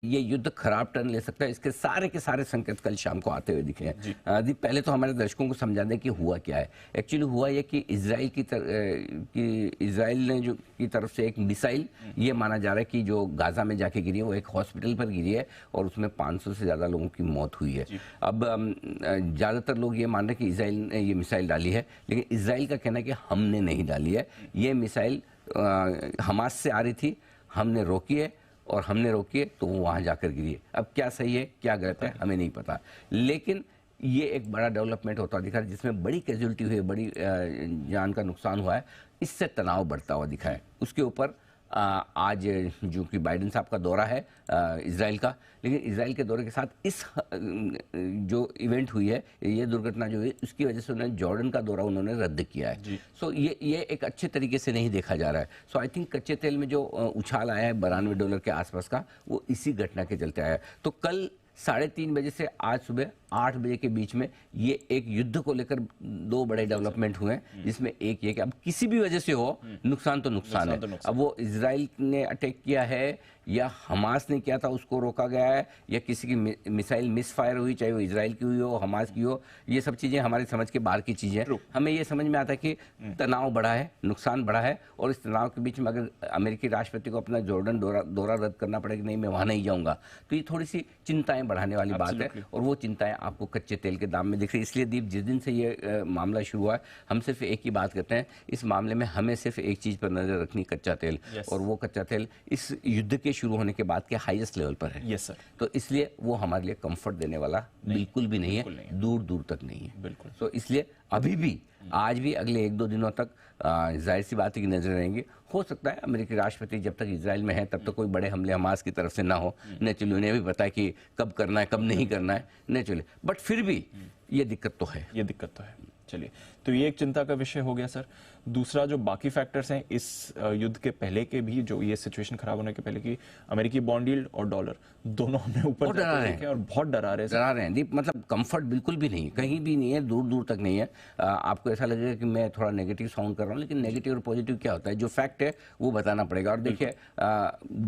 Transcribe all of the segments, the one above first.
ये युद्ध खराब टर्न ले सकता है, इसके सारे के सारे संकेत कल शाम को आते हुए दिखे हैं। दीप, पहले तो हमारे दर्शकों को समझा दें कि हुआ क्या है। एक्चुअली हुआ ये कि इजराइल ने जो की तरफ से एक मिसाइल, ये माना जा रहा है कि जो गाजा में जाके गिरी है, वो एक हॉस्पिटल पर गिरी है और उसमें 500 से ज़्यादा लोगों की मौत हुई है। अब ज़्यादातर लोग ये मान रहे हैं कि इजराइल ने ये मिसाइल डाली है, लेकिन इजराइल का कहना है कि हमने नहीं डाली है। ये मिसाइल हमास से आ रही थी, हमने रोकी है और हमने रोकी है तो वो वहाँ जाकर गिरी है। अब क्या सही है क्या गलत है हमें नहीं पता, लेकिन ये एक बड़ा डेवलपमेंट होता दिखा है जिसमें बड़ी कैजुअलिटी हुई है, बड़ी जान का नुकसान हुआ है। इससे तनाव बढ़ता हुआ दिखा है। उसके ऊपर आज जो कि बाइडेन साहब का दौरा है इजराइल का, लेकिन इजराइल के दौरे के साथ इस जो इवेंट हुई है, ये दुर्घटना जो हुई, उसकी वजह से उन्होंने जॉर्डन का दौरा उन्होंने रद्द किया है। सो ये एक अच्छे तरीके से नहीं देखा जा रहा है। सो आई थिंक कच्चे तेल में जो उछाल आया है $92 के आसपास का, वो इसी घटना के चलते आया है। तो कल 3:30 बजे से आज सुबह 8 बजे के बीच में ये एक युद्ध को लेकर 2 बड़े डेवलपमेंट हुए हैं, जिसमें एक ये कि अब किसी भी वजह से हो नुकसान तो नुकसान है। अब वो इजराइल ने अटैक किया है या हमास ने किया था उसको रोका गया है, या किसी की मिसाइल मिसफायर हुई, चाहे वो इजराइल की हुई हो हमास की हो, ये सब चीज़ें हमारी समझ के बाहर की चीज़ें हैं। हमें ये समझ में आता है कि तनाव बढ़ा है, नुकसान बढ़ा है, और इस तनाव के बीच में अगर अमेरिकी राष्ट्रपति को अपना जॉर्डन दौरा रद्द करना पड़ेगा कि नहीं मैं वहाँ नहीं जाऊँगा, तो ये थोड़ी सी चिंताएं बढ़ाने वाली बात है। और वो चिंताएं आपको कच्चे तेल के दाम में दिख रही है। इसलिए दीप, जिस दिन से ये मामला शुरू हुआ है, हम सिर्फ एक ही बात करते हैं, इस मामले में हमें सिर्फ एक चीज़ पर नज़र रखनी, कच्चा तेल। और वो कच्चा तेल इस युद्ध के शुरू होने के बाद के हाईएस्ट लेवल पर है। सर। तो इसलिए वो हमारे लिए कंफर्ट देने वाला बिल्कुल भी नहीं है, दूर दूर तक नहीं है। बिल्कुल। तो इसलिए अभी भी, आज भी, अगले 1-2 दिनों तक जाहिर सी बात है कि नजर रहेंगे। हो सकता है अमेरिकी राष्ट्रपति जब तक इजराइल में है तब तक कोई बड़े हमले हमास की तरफ से ना हो, नेचुरली उन्हें भी पता है कि कब करना है कब नहीं करना है, नेचुरली, बट फिर भी ये दिक्कत तो है। ये दिक्कत तो है। चलिए, तो ये एक चिंता का विषय हो गया सर। दूसरा, जो बाकी फैक्टर्स हैं इस युद्ध के पहले के भी, जो ये सिचुएशन खराब होने के पहले की, अमेरिकी बॉन्ड यील्ड और डॉलर दोनों हमने ऊपर डरा रहे हैं और बहुत डरा रहे हैं दीप। मतलब कंफर्ट बिल्कुल भी नहीं, कहीं भी नहीं है, दूर दूर तक नहीं है। आपको ऐसा लगेगा कि मैं थोड़ा नेगेटिव साउंड कर रहा हूँ, लेकिन नेगेटिव और पॉजिटिव क्या होता है, जो फैक्ट है वो बताना पड़ेगा। और देखिए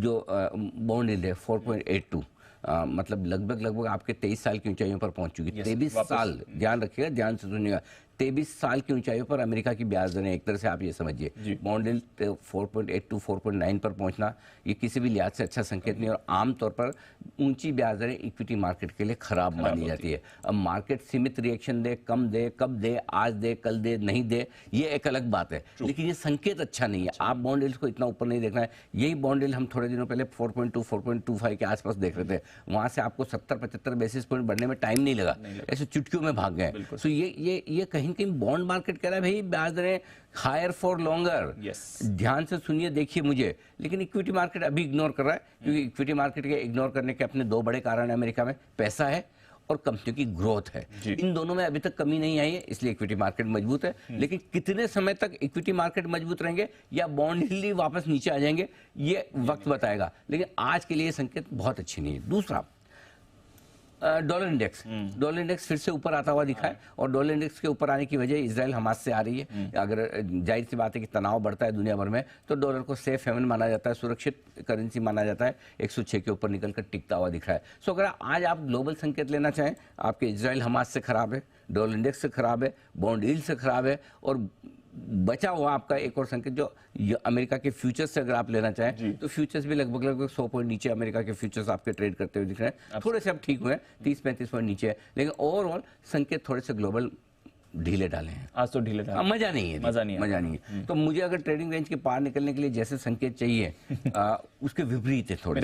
जो बॉन्ड यील्ड है 4.82, मतलब लगभग आपके 23 साल की ऊंचाइयों पर पहुंच चुकी है। 23 साल, ध्यान रखिएगा, ध्यान से सुनिएगा, 23 साल की ऊंचाइयों पर अमेरिका की ब्याज दरें, एक तरह से आप ये समझिए बॉन्ड यील्ड 4.82 4.9 पर पहुंचना, ये किसी भी लिहाज से अच्छा संकेत नहीं। और आमतौर पर ऊंची ब्याज दरें इक्विटी मार्केट के लिए खराब मानी जाती है। अब मार्केट सीमित रिएक्शन दे, कम दे, कब दे, आज दे, कल दे, नहीं दे, ये एक अलग बात है, लेकिन ये संकेत अच्छा नहीं है। आप बॉन्ड यील्ड को इतना ऊपर नहीं देखना है। यही बॉन्ड यील्ड हम थोड़े दिनों पहले 4.2 4.25 के आसपास देख रहे थे, वहां से आपको 70-75 बेसिस पॉइंट बढ़ने में टाइम नहीं लगा, ऐसे चुटकियों में भाग गए। तो ये कहीं बॉन्ड मार्केट कह रहा है भाई ब्याज दरें हायर फॉर लॉन्गर। ध्यान से सुनिए, देखिए मुझे, लेकिन इक्विटी मार्केट अभी इग्नोर कर रहा है, क्योंकि इक्विटी मार्केट के इग्नोर करने के अपने 2 बड़े कारण है अमेरिका में, पैसा है और कंपनियों की ग्रोथ है। इन दोनों में अभी तक कमी नहीं आई है, इसलिए इक्विटी मार्केट मजबूत है। लेकिन कितने समय तक इक्विटी मार्केट मजबूत रहेंगे या बॉन्ड यील्ड वापस नीचे आ जाएंगे, ये वक्त बताएगा। लेकिन आज के लिए संकेत बहुत अच्छे नहीं है। दूसरा, डॉलर इंडेक्स फिर से ऊपर आता हुआ दिखा है, और डॉलर इंडेक्स के ऊपर आने की वजह इजराइल हमास से आ रही है। अगर जाहिर सी बात है कि तनाव बढ़ता है दुनिया भर में, तो डॉलर को सेफ हेवन माना जाता है, सुरक्षित करेंसी माना जाता है। 106 के ऊपर निकलकर टिकता हुआ दिख रहा है। सो अगर आज आप ग्लोबल संकेत लेना चाहें, आपके इजराइल हमास से खराब है, डॉलर इंडेक्स से खराब है, बॉन्ड यील्ड से खराब है, और बचा हुआ आपका एक और संकेत जो अमेरिका के फ्यूचर्स से अगर आप लेना चाहें, तो फ्यूचर्स भी लगभग 100 पॉइंट नीचे अमेरिका के फ्यूचर्स आपके ट्रेड करते हुए दिख रहे हैं। थोड़े से अब ठीक हुए हैं, 30-35 पॉइंट नीचे है, लेकिन ओवरऑल संकेत थोड़े से ग्लोबल ढीले डाले हैं। आज तो ढीले डाले, मजा नहीं है, मजा नहीं है। तो मुझे अगर ट्रेडिंग रेंज के पार निकलने के लिए जैसे संकेत चाहिए, उसके विपरीत है थोड़े।